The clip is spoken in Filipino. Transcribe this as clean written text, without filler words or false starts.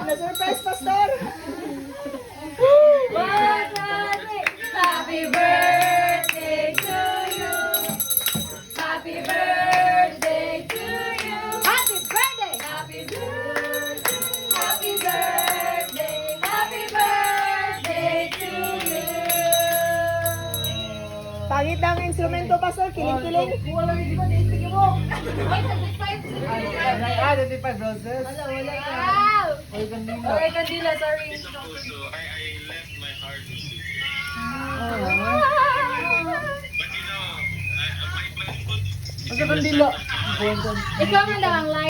Na-surprise, Pastor! Happy birthday to you. Happy birthday to you. Happy birthday! Happy birthday. Happy birthday. Happy birthday to you. Pangit ang instrumento, Pastor. Kiling-kiling. Wala hindi ko naisipin mo. Ay, 25 roses. wala ka. Oy, kandila. Okay, kandila, sorry. So I left my heart with you. But you know, my plan. Asa kandila? Ikaw na lang ang